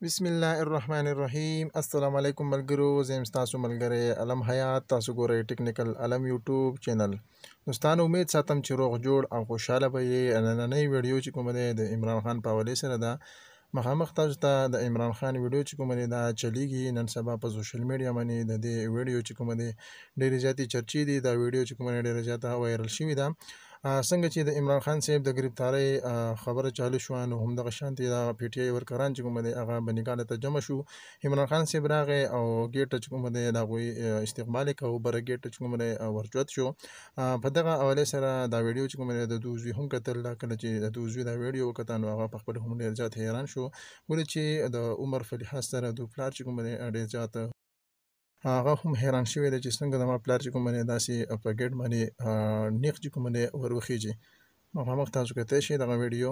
بسم الله الرحمن الرحیم. السلام علیکم ملګرو، زه یم ستاسو ملګری علم حیات. تاسو ګورئ ټیکنیکل علم یوټیوب چینل. دوستانو، امید ساتم چې روغ جوړ او خوشحاله به یې. نننۍ ویډیو چې کومه ده د عمران خان په حوالې سره ده. مخامخ تاسو ته د عمران خان ویډیو چې کومه ده دا چلیږي نن سبا په سوشل میډیا باندې. د دې ویډیو چې کومه ده ډېرې زیاتې چرچې دي. دا ویډیو چې کومه ده ډېره زیاته وایرل شوې ده. څنګه چې د عمران خان صاحب د ګرفتارۍ خبره چالو شوه، نو همدغه شانتې د پی ټي آی ورکران چې کومه دی هغه بندیګانو ته جمع شو. عمران خان صاحب راغی او ګیټ ته چې کومه دی د هغوی استقبال یې کوه، بره ګیټ ته چې کومه دی ورجوت شو. په دغه حوالې سره دا ویډیو چې کومه دی د دوی زوی هم کتل. کله چې د دوی زوی دا ویډیو وکته نو هغه په خپله هم ډېر زیات حیران شو، ولې چې د عمر په لحاظ سره د پلار چې کومه دی ډېر زیات هغه هم حیران شوی دی چې څنګه زما پلار چې کومه دی داسې په ګیټ باندې نیغ چې کومه دی ور وخیږي. مخامخ تاسو کتلی شئ دغه ویډیو.